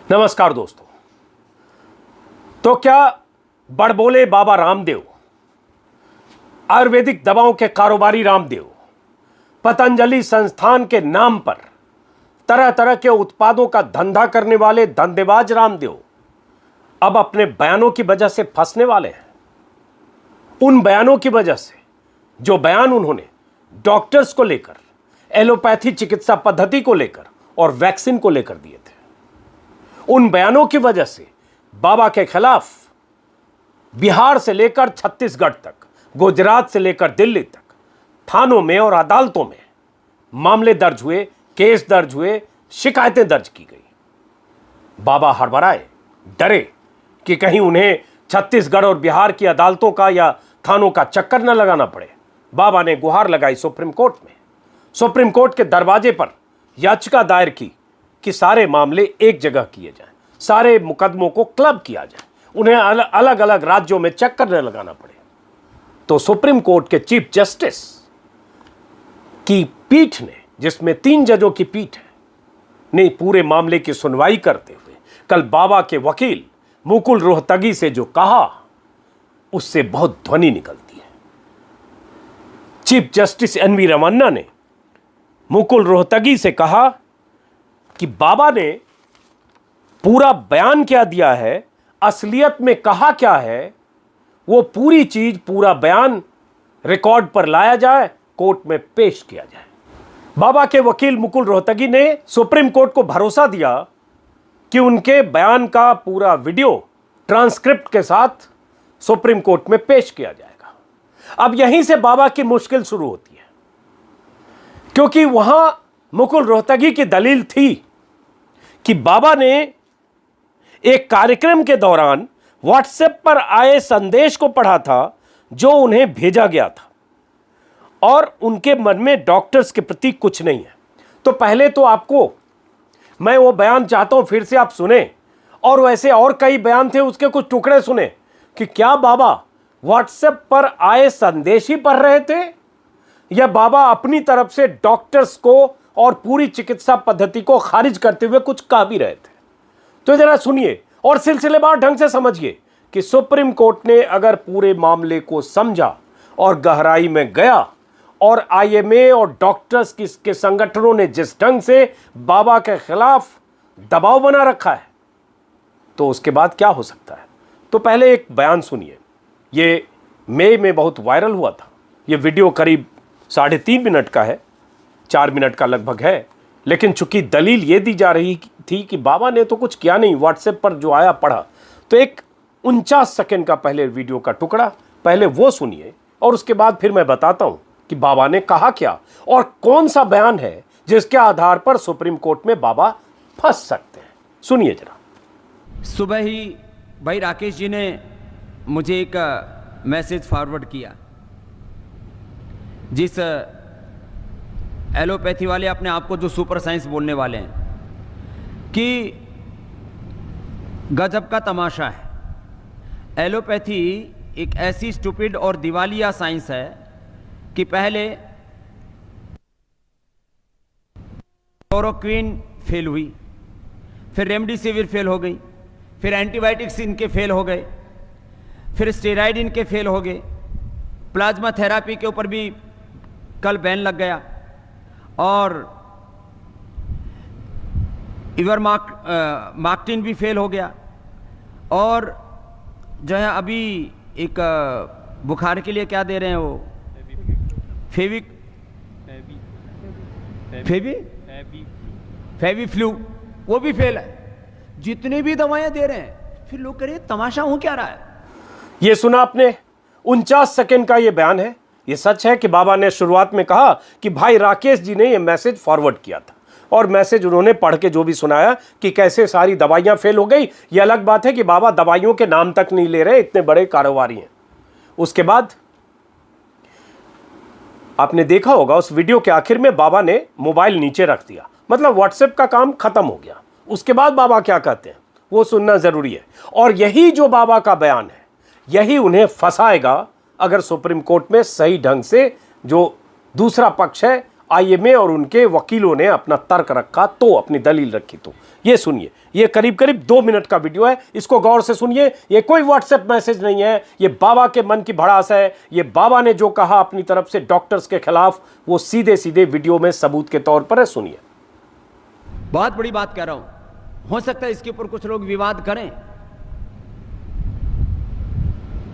नमस्कार दोस्तों। तो क्या बड़बोले बाबा रामदेव, आयुर्वेदिक दवाओं के कारोबारी रामदेव, पतंजलि संस्थान के नाम पर तरह तरह के उत्पादों का धंधा करने वाले धंधेबाज रामदेव अब अपने बयानों की वजह से फंसने वाले हैं। उन बयानों की वजह से जो बयान उन्होंने डॉक्टर्स को लेकर, एलोपैथी चिकित्सा पद्धति को लेकर और वैक्सीन को लेकर दिए थे, उन बयानों की वजह से बाबा के खिलाफ बिहार से लेकर छत्तीसगढ़ तक, गुजरात से लेकर दिल्ली तक थानों में और अदालतों में मामले दर्ज हुए, केस दर्ज हुए, शिकायतें दर्ज की गई। बाबा हड़बड़ाए, डरे कि कहीं उन्हें छत्तीसगढ़ और बिहार की अदालतों का या थानों का चक्कर न लगाना पड़े। बाबा ने गुहार लगाई सुप्रीम कोर्ट में, सुप्रीम कोर्ट के दरवाजे पर याचिका दायर की कि सारे मामले एक जगह किए जाएं, सारे मुकदमों को क्लब किया जाए, उन्हें अलग अलग राज्यों में चक्कर न लगाना पड़े। तो सुप्रीम कोर्ट के चीफ जस्टिस की पीठ ने, जिसमें 3 जजों की पीठ है, ने पूरे मामले की सुनवाई करते हुए कल बाबा के वकील मुकुल रोहतगी से जो कहा, उससे बहुत ध्वनि निकलती है। Chief justice N V Ramana ने मुकुल रोहतगी से कहा कि बाबा ने पूरा बयान क्या दिया है, असलियत में कहा क्या है, वो पूरी चीज, पूरा बयान रिकॉर्ड पर लाया जाए, कोर्ट में पेश किया जाए। बाबा के वकील मुकुल रोहतगी ने सुप्रीम कोर्ट को भरोसा दिया कि उनके बयान का पूरा वीडियो ट्रांसक्रिप्ट के साथ सुप्रीम कोर्ट में पेश किया जाएगा। अब यहीं से बाबा की मुश्किल शुरू होती है, क्योंकि वहां मुकुल रोहतगी की दलील थी कि बाबा ने एक कार्यक्रम के दौरान व्हाट्सएप पर आए संदेश को पढ़ा था जो उन्हें भेजा गया था और उनके मन में डॉक्टर्स के प्रति कुछ नहीं है। तो पहले तो आपको मैं वो बयान चाहता हूं फिर से आप सुने, और वैसे और कई बयान थे, उसके कुछ टुकड़े सुने कि क्या बाबा व्हाट्सएप पर आए संदेश ही पढ़ रहे थे या बाबा अपनी तरफ से डॉक्टर्स को और पूरी चिकित्सा पद्धति को खारिज करते हुए कुछ कह भी रहे थे। तो जरा सुनिए और सिलसिलेवार ढंग से समझिए कि सुप्रीम कोर्ट ने अगर पूरे मामले को समझा और गहराई में गया और आईएमए और डॉक्टर्स के संगठनों ने जिस ढंग से बाबा के खिलाफ दबाव बना रखा है, तो उसके बाद क्या हो सकता है। तो पहले एक बयान सुनिए, ये मई में बहुत वायरल हुआ था। ये वीडियो करीब 3.5 मिनट का है, 4 मिनट का लगभग है, लेकिन चूंकि दलील ये दी जा रही थी कि बाबा ने तो कुछ किया नहीं, व्हाट्सएप पर जो आया पढ़ा, तो एक 49 सेकंड का पहले वीडियो का टुकड़ा पहले वो सुनिए और उसके बाद फिर मैं बताता हूं कि बाबा ने कहा क्या और कौन सा बयान है जिसके आधार पर सुप्रीम कोर्ट में बाबा फंस सकते हैं। सुनिए जरा। सुबह ही भाई राकेश जी ने मुझे एक मैसेज फॉरवर्ड किया, जिस एलोपैथी वाले अपने आप को जो सुपर साइंस बोलने वाले हैं, कि गजब का तमाशा है। एलोपैथी एक ऐसी स्टूपिड और दिवालिया साइंस है कि पहले क्लोरोक्विन फेल हुई, फिर रेमडेसिविर फेल हो गई, फिर एंटीबायोटिक्स इनके फेल हो गए, फिर स्टेरॉइड इनके फेल हो गए, प्लाज्मा थेरापी के ऊपर भी कल बैन लग गया, और इवरमाक्टिन भी फेल हो गया, और जो है अभी एक बुखार के लिए क्या दे रहे हैं वो फेवी फ्लू, वो भी फेल है। जितने भी दवाएं दे रहे हैं, फिर लोग कह रहे हैं तमाशा हो क्या रहा है। ये सुना आपने, 49 सेकंड का ये बयान है। ये सच है कि बाबा ने शुरुआत में कहा कि भाई राकेश जी ने ये मैसेज फॉरवर्ड किया था और मैसेज उन्होंने पढ़ के जो भी सुनाया कि कैसे सारी दवाइयां फेल हो गई। ये अलग बात है कि बाबा दवाइयों के नाम तक नहीं ले रहे, इतने बड़े कारोबारी हैं। उसके बाद आपने देखा होगा उस वीडियो के आखिर में बाबा ने मोबाइल नीचे रख दिया, मतलब व्हाट्सएप का काम खत्म हो गया। उसके बाद बाबा क्या कहते हैं वो सुनना जरूरी है, और यही जो बाबा का बयान है यही उन्हें फंसाएगा अगर सुप्रीम कोर्ट में सही ढंग से जो दूसरा पक्ष है आईएमए और उनके वकीलों ने अपना तर्क रखा, तो अपनी दलील रखी। तो ये सुनिए, ये करीब करीब 2 मिनट का वीडियो है, इसको गौर से सुनिए। ये कोई व्हाट्सएप मैसेज नहीं है, ये बाबा के मन की भड़ास है। ये बाबा ने जो कहा अपनी तरफ से डॉक्टर्स के खिलाफ, वो सीधे सीधे वीडियो में सबूत के तौर पर है, सुनिए। बहुत बड़ी बात कह रहा हूं, हो सकता है इसके ऊपर कुछ लोग विवाद करें।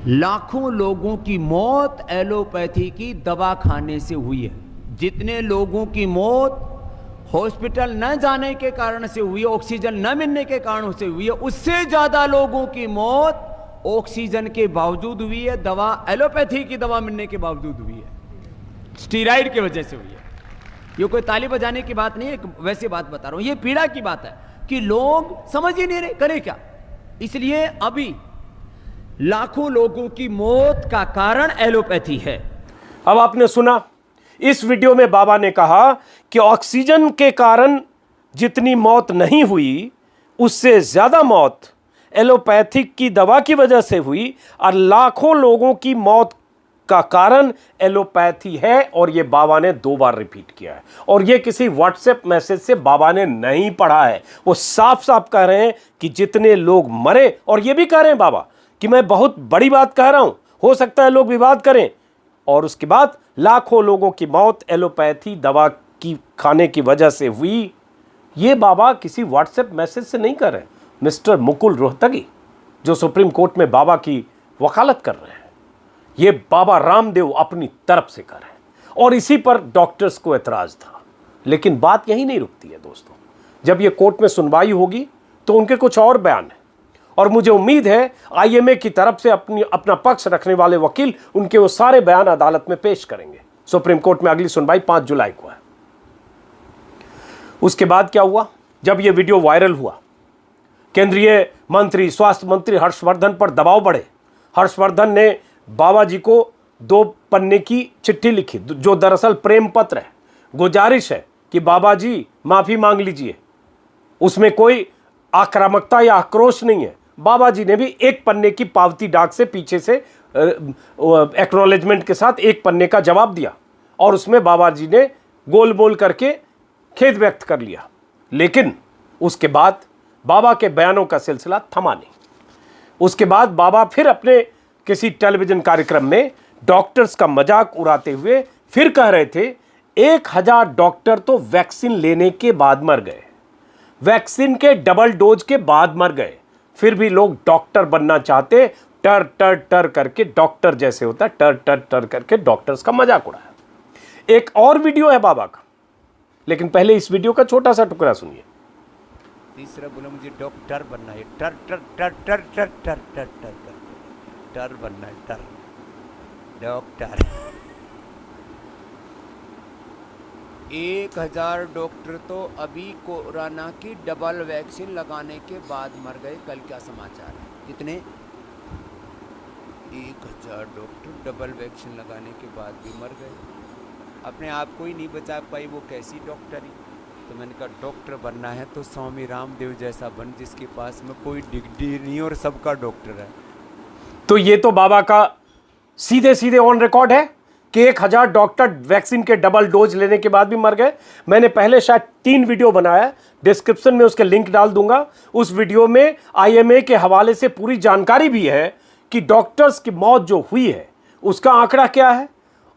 लाखों लोगों की मौत एलोपैथी की दवा खाने से हुई है। जितने लोगों की मौत हॉस्पिटल न जाने के कारण से हुई है, ऑक्सीजन न मिलने के कारण से हुई है, उससे ज्यादा लोगों की मौत ऑक्सीजन के बावजूद हुई है, दवा एलोपैथी की दवा मिलने के बावजूद हुई है, स्टीराइड की वजह से हुई है। ये कोई ताली बजाने की बात नहीं है, एक वैसी बात बता रहा हूं। ये पीड़ा की बात है कि लोग समझ ही नहीं रहे करें क्या। इसलिए अभी लाखों लोगों की मौत का कारण एलोपैथी है। अब आपने सुना, इस वीडियो में बाबा ने कहा कि ऑक्सीजन के कारण जितनी मौत नहीं हुई, उससे ज्यादा मौत एलोपैथिक की दवा की वजह से हुई, और लाखों लोगों की मौत का कारण एलोपैथी है। और यह बाबा ने 2 बार रिपीट किया है, और यह किसी व्हाट्सएप मैसेज से बाबा ने नहीं पढ़ा है। वो साफ साफ कह रहे हैं कि जितने लोग मरे, और यह भी कह रहे हैं बाबा कि मैं बहुत बड़ी बात कह रहा हूं, हो सकता है लोग विवाद करें, और उसके बाद लाखों लोगों की मौत एलोपैथी दवा की खाने की वजह से हुई। ये बाबा किसी व्हाट्सएप मैसेज से नहीं कर रहे। मिस्टर मुकुल रोहतगी, जो सुप्रीम कोर्ट में बाबा की वकालत कर रहे हैं, ये बाबा रामदेव अपनी तरफ से कर रहे हैं, और इसी पर डॉक्टर्स को एतराज था। लेकिन बात यही नहीं रुकती है दोस्तों। जब ये कोर्ट में सुनवाई होगी तो उनके कुछ और बयान है, और मुझे उम्मीद है आईएमए की तरफ से अपना पक्ष रखने वाले वकील उनके वो सारे बयान अदालत में पेश करेंगे। सुप्रीम कोर्ट में अगली सुनवाई 5 जुलाई को है। उसके बाद क्या हुआ, जब यह वीडियो वायरल हुआ, केंद्रीय मंत्री, स्वास्थ्य मंत्री हर्षवर्धन पर दबाव बढ़े। हर्षवर्धन ने बाबा जी को 2 पन्ने की चिट्ठी लिखी, जो दरअसल प्रेम पत्र है। गुजारिश है कि बाबा जी माफी मांग लीजिए, उसमें कोई आक्रामकता या आक्रोश नहीं है। बाबा जी ने भी 1 पन्ने की पावती डाक से पीछे से एक्नॉलेजमेंट के साथ 1 पन्ने का जवाब दिया, और उसमें बाबा जी ने गोल बोल करके खेद व्यक्त कर लिया। लेकिन उसके बाद बाबा के बयानों का सिलसिला थमा नहीं। उसके बाद बाबा फिर अपने किसी टेलीविजन कार्यक्रम में डॉक्टर्स का मजाक उड़ाते हुए फिर कह रहे थे 1000 डॉक्टर तो वैक्सीन लेने के बाद मर गए, वैक्सीन के डबल डोज के बाद मर गए, फिर भी लोग डॉक्टर बनना चाहते, टर टर टर करके, डॉक्टर जैसे होता है, टर टर टर करके डॉक्टर्स का मजाक उड़ाया। एक और वीडियो है बाबा का, लेकिन पहले इस वीडियो का छोटा सा टुकड़ा सुनिए। तीसरा बोला मुझे डॉक्टर बनना है, टर टर टर टर टर टर टर टर टर बनना है, टर डॉक्टर। 1000 डॉक्टर तो अभी कोरोना की डबल वैक्सीन लगाने के बाद मर गए। कल क्या समाचार है? कितने? 1000 डॉक्टर डबल वैक्सीन लगाने के बाद भी मर गए। अपने आप को ही नहीं बचा पाई, वो कैसी डॉक्टरी? तो मैंने कहा डॉक्टर बनना है तो स्वामी रामदेव जैसा बन, जिसके पास में कोई डिग्री नहीं और सबका डॉक्टर है। तो ये तो बाबा का सीधे सीधे ऑन रिकॉर्ड है कि 1000 डॉक्टर वैक्सीन के डबल डोज लेने के बाद भी मर गए। मैंने पहले शायद 3 वीडियो बनाया, डिस्क्रिप्शन में उसके लिंक डाल दूंगा। उस वीडियो में आईएमए के हवाले से पूरी जानकारी भी है कि डॉक्टर्स की मौत जो हुई है उसका आंकड़ा क्या है,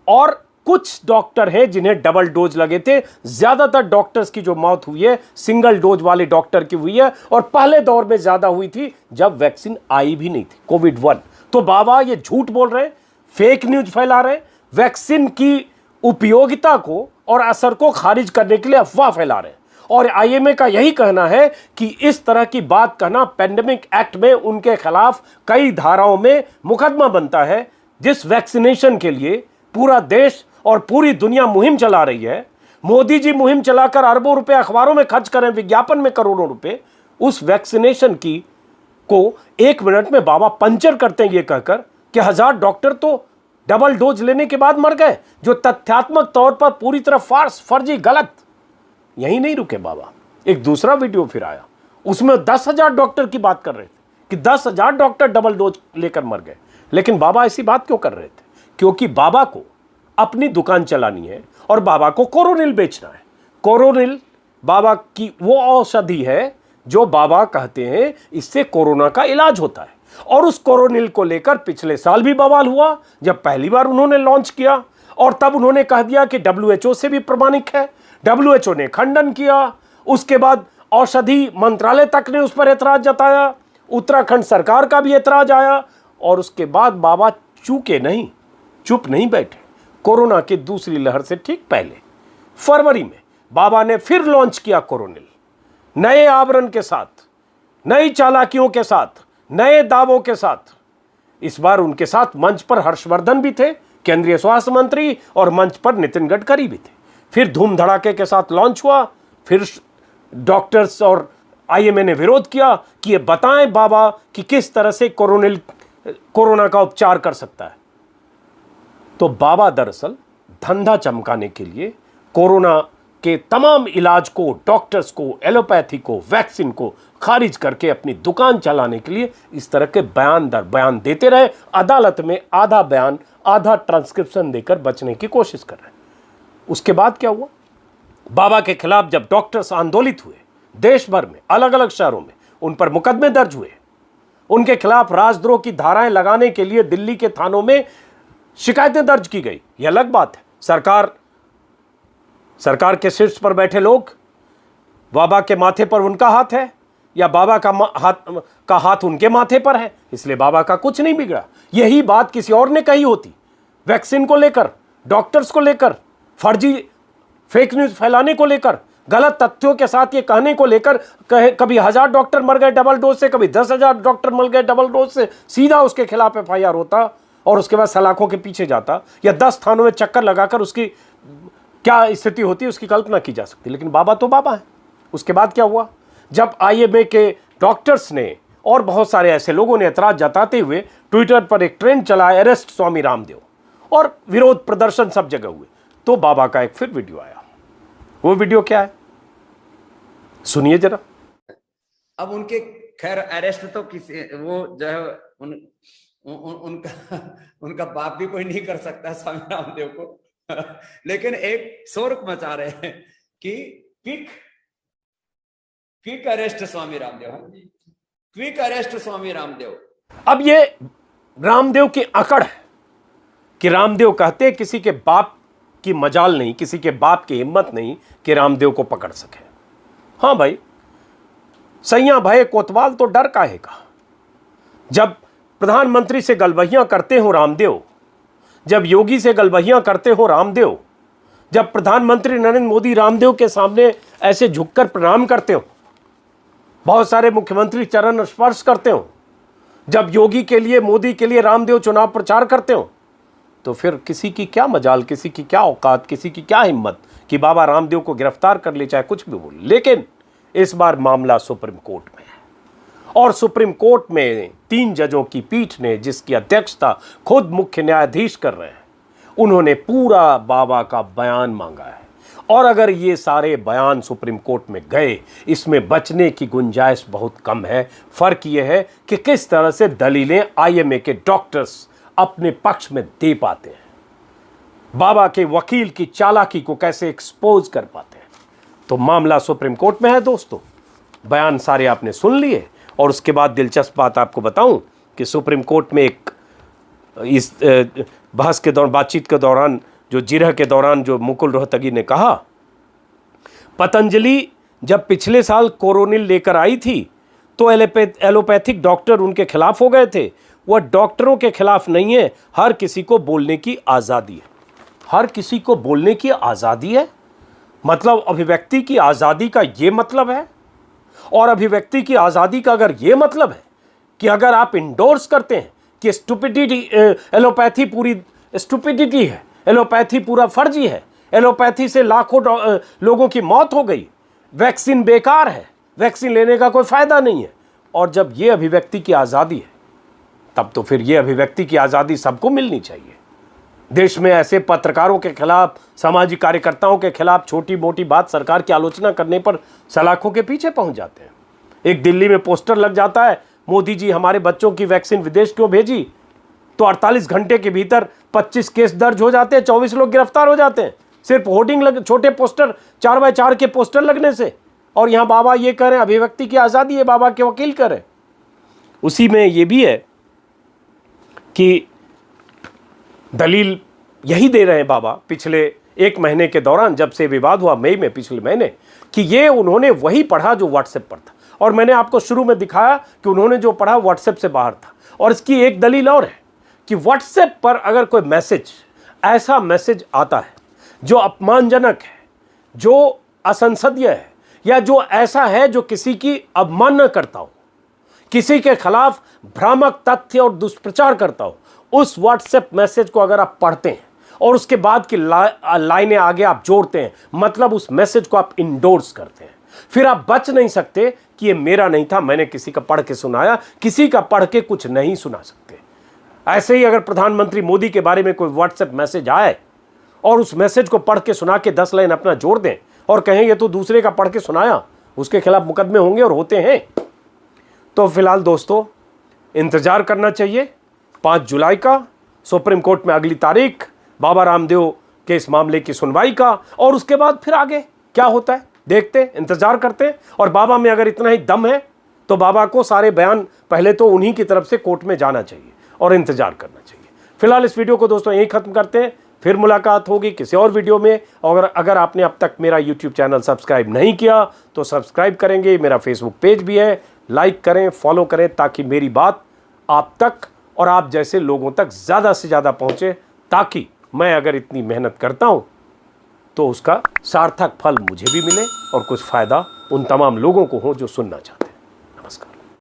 और कुछ डॉक्टर हैं जिन्हें डबल डोज लगे थे। ज्यादातर डॉक्टर्स की जो मौत हुई है सिंगल डोज वाले डॉक्टर की हुई है, और पहले दौर में ज्यादा हुई थी जब वैक्सीन आई भी नहीं थी, कोविड-1। तो बाबा ये झूठ बोल रहे हैं, फेक न्यूज फैला रहे हैं, वैक्सीन की उपयोगिता को और असर को खारिज करने के लिए अफवाह फैला रहे हैं। और आईएमए का यही कहना है कि इस तरह की बात कहना पैंडेमिक एक्ट में उनके खिलाफ कई धाराओं में मुकदमा बनता है। जिस वैक्सीनेशन के लिए पूरा देश और पूरी दुनिया मुहिम चला रही है, मोदी जी मुहिम चलाकर अरबों रुपए अखबारों में खर्च करें, विज्ञापन में करोड़ों रुपए, उस वैक्सीनेशन की को 1 मिनट में बाबा पंचर करते हैं ये कहकर कि 1000 डॉक्टर तो डबल डोज लेने के बाद मर गए, जो तथ्यात्मक तौर पर पूरी तरह फार्स, फर्जी, गलत। यही नहीं रुके बाबा, एक दूसरा वीडियो फिर आया, उसमें 10,000 डॉक्टर की बात कर रहे थे कि 10,000 डॉक्टर डबल डोज लेकर मर गए। लेकिन बाबा ऐसी बात क्यों कर रहे थे? क्योंकि बाबा को अपनी दुकान चलानी है और बाबा को कोरोनिल बेचना है। कोरोनिल बाबा की वो औषधि है जो बाबा कहते हैं इससे कोरोना का इलाज होता है। और उस कोरोनिल को लेकर पिछले साल भी बवाल हुआ जब पहली बार उन्होंने लॉन्च किया, और तब उन्होंने कह दिया कि WHO से भी प्रमाणित है। WHO ने खंडन किया। उसके बाद औषधि मंत्रालय तक ने उस पर ऐतराज जताया, उत्तराखंड सरकार का भी ऐतराज आया, और उसके बाद बाबा चुप नहीं बैठे। कोरोना की दूसरी लहर से ठीक पहले फरवरी में बाबा ने फिर लॉन्च किया कोरोनिल, नए आवरण के साथ, नई चालाकियों के साथ, नए दावों के साथ। इस बार उनके साथ मंच पर हर्षवर्धन भी थे, केंद्रीय स्वास्थ्य मंत्री, और मंच पर नितिन गडकरी भी थे। फिर धूम धड़ाके के साथ लॉन्च हुआ। फिर डॉक्टर्स और IMA ने विरोध किया कि ये बताएं बाबा कि किस तरह से कोरोना का उपचार कर सकता है। तो बाबा दरअसल धंधा चमकाने के लिए कोरोना के तमाम इलाज को, डॉक्टर्स को, एलोपैथी को, वैक्सीन को खारिज करके अपनी दुकान चलाने के लिए इस तरह के बयान दर बयान देते रहे। अदालत में आधा बयान, आधा ट्रांसक्रिप्शन देकर बचने की कोशिश कर रहे हैं। उसके बाद क्या हुआ? बाबा के खिलाफ जब डॉक्टर्स आंदोलित हुए देश भर में, अलग अलग शहरों में, उन पर मुकदमे दर्ज हुए। उनके खिलाफ राजद्रोह की धाराएं लगाने के लिए दिल्ली के थानों में शिकायतें दर्ज की गई। यह अलग बात है। सरकार के शीर्ष पर बैठे लोग, बाबा के माथे पर उनका हाथ है या बाबा का हाथ उनके माथे पर है, इसलिए बाबा का कुछ नहीं बिगड़ा। यही बात किसी और ने कही होती, वैक्सीन को लेकर, डॉक्टर्स को लेकर, फर्जी फेक न्यूज फैलाने को लेकर, गलत तथ्यों के साथ ये कहने को लेकर, कभी 1000 डॉक्टर मर गए डबल डोज से, कभी 10,000 डॉक्टर मर गए डबल डोज से, सीधा उसके खिलाफ FIR होता और उसके बाद सलाखों के पीछे जाता, या 10 थानों में चक्कर लगाकर उसकी क्या स्थिति होती उसकी कल्पना की जा सकती। लेकिन बाबा तो बाबा है। उसके बाद क्या हुआ? जब IMA के डॉक्टर्स ने और बहुत सारे ऐसे लोगों ने ऐतराज जताते हुए ट्विटर पर एक ट्रेंड चला, अरेस्ट स्वामी रामदेव, और विरोध प्रदर्शन सब जगह हुए, तो बाबा का एक फिर वीडियो आया। वो वीडियो क्या है, सुनिए जरा। अब उनके खैर अरेस्ट तो किसी, वो जो है उनका बाप भी कोई नहीं कर सकता स्वामी रामदेव को लेकिन एक शोर मचा रहे हैं कि quick arrest Swami Ramdev, quick arrest Swami Ramdev. अब ये रामदेव की अकड़ है कि रामदेव कहते किसी के बाप की मजाल नहीं, किसी के बाप की हिम्मत नहीं कि रामदेव को पकड़ सके। हाँ भाई, सैया भय कोतवाल तो डर काहे का। जब प्रधानमंत्री से गलबहियां करते हो रामदेव, जब योगी से गलबहियां करते हो रामदेव, जब प्रधानमंत्री नरेंद्र मोदी रामदेव के सामने ऐसे झुककर प्रणाम करते हो, बहुत सारे मुख्यमंत्री चरण स्पर्श करते हो, जब योगी के लिए, मोदी के लिए रामदेव चुनाव प्रचार करते हो, तो फिर किसी की क्या मजाल, किसी की क्या औकात, किसी की क्या हिम्मत कि बाबा रामदेव को गिरफ्तार कर ले, चाहे कुछ भी बोले। लेकिन इस बार मामला सुप्रीम कोर्ट में है, और सुप्रीम कोर्ट में 3 जजों की पीठ ने, जिसकी अध्यक्षता खुद मुख्य न्यायाधीश कर रहे हैं, उन्होंने पूरा बाबा का बयान मांगा है। और अगर ये सारे बयान सुप्रीम कोर्ट में गए, इसमें बचने की गुंजाइश बहुत कम है। फर्क ये है कि किस तरह से दलीलें IMA के डॉक्टर्स अपने पक्ष में दे पाते हैं, बाबा के वकील की चालाकी को कैसे एक्सपोज कर पाते हैं। तो मामला सुप्रीम कोर्ट में है दोस्तों। बयान सारे आपने सुन लिए, और उसके बाद दिलचस्प बात आपको बताऊं कि सुप्रीम कोर्ट में एक इस बहस के दौरान, बातचीत के दौरान, जो जिरह के दौरान जो मुकुल रोहतगी ने कहा, पतंजलि जब पिछले साल कोरोनिल लेकर आई थी तो एलोपैथिक डॉक्टर उनके खिलाफ हो गए थे। वह डॉक्टरों के खिलाफ नहीं है, हर किसी को बोलने की आज़ादी है। हर किसी को बोलने की आज़ादी है, मतलब अभिव्यक्ति की आज़ादी का ये मतलब है। और अभिव्यक्ति की आज़ादी का अगर ये मतलब है कि अगर आप इंडोर्स करते हैं कि स्टुपिडिटी, एलोपैथी पूरी स्टुपिडिटी है, एलोपैथी पूरा फर्जी है, एलोपैथी से लाखों लोगों की मौत हो गई, वैक्सीन बेकार है, वैक्सीन लेने का कोई फ़ायदा नहीं है, और जब ये अभिव्यक्ति की आज़ादी है, तब तो फिर ये अभिव्यक्ति की आज़ादी सबको मिलनी चाहिए। देश में ऐसे पत्रकारों के खिलाफ, सामाजिक कार्यकर्ताओं के खिलाफ छोटी मोटी बात सरकार की आलोचना करने पर सलाखों के पीछे पहुंच जाते हैं। एक दिल्ली में पोस्टर लग जाता है, मोदी जी हमारे बच्चों की वैक्सीन विदेश क्यों भेजी, तो 48 घंटे के भीतर 25 केस दर्ज हो जाते हैं, 24 लोग गिरफ्तार हो जाते हैं सिर्फ होर्डिंग छोटे पोस्टर 4x4 के पोस्टर लगने से। और यहां बाबा ये कह रहे हैं अभिव्यक्ति की आज़ादी है, बाबा के वकील कह रहे हैं। उसी में ये भी है कि दलील यही दे रहे हैं बाबा पिछले 1 महीने के दौरान, जब से विवाद हुआ मई में पिछले महीने, कि ये उन्होंने वही पढ़ा जो व्हाट्सएप पर था। और मैंने आपको शुरू में दिखाया कि उन्होंने जो पढ़ा व्हाट्सएप से बाहर था। और इसकी एक दलील और है कि व्हाट्सएप पर अगर कोई मैसेज, ऐसा मैसेज आता है जो अपमानजनक है, जो असंसदीय है, या जो ऐसा है जो किसी की अवमानना करता हो, किसी के खिलाफ भ्रामक तथ्य और दुष्प्रचार करता हो, उस व्हाट्सएप मैसेज को अगर आप पढ़ते हैं और उसके बाद की लाइनें आगे आप जोड़ते हैं, मतलब उस मैसेज को आप इंडोर्स करते हैं, फिर आप बच नहीं सकते कि ये मेरा नहीं था, मैंने किसी का पढ़ के सुनाया, किसी का पढ़ के कुछ नहीं सुना सकते। ऐसे ही अगर प्रधानमंत्री मोदी के बारे में कोई व्हाट्सएप मैसेज आए और उस मैसेज को पढ़ के सुना के 10 लाइन अपना जोड़ दें और कहें ये तो दूसरे का पढ़ के सुनाया, उसके खिलाफ मुकदमे होंगे और होते हैं। तो फिलहाल दोस्तों इंतजार करना चाहिए 5 जुलाई का, सुप्रीम कोर्ट में अगली तारीख बाबा रामदेव के इस मामले की सुनवाई का, और उसके बाद फिर आगे क्या होता है देखते हैं, इंतजार करते हैं। और बाबा में अगर इतना ही दम है तो बाबा को सारे बयान पहले तो उन्हीं की तरफ से कोर्ट में जाना चाहिए और इंतजार करना चाहिए। फिलहाल इस वीडियो को दोस्तों यहीं खत्म करते हैं, फिर मुलाकात होगी किसी और वीडियो में। और अगर आपने अब तक मेरा यूट्यूब चैनल सब्सक्राइब नहीं किया तो सब्सक्राइब करेंगे, मेरा फेसबुक पेज भी है, लाइक करें, फॉलो करें, ताकि मेरी बात आप तक और आप जैसे लोगों तक ज़्यादा से ज़्यादा पहुँचे, ताकि मैं अगर इतनी मेहनत करता हूँ तो उसका सार्थक फल मुझे भी मिले और कुछ फ़ायदा उन तमाम लोगों को हो जो सुनना चाहते हैं।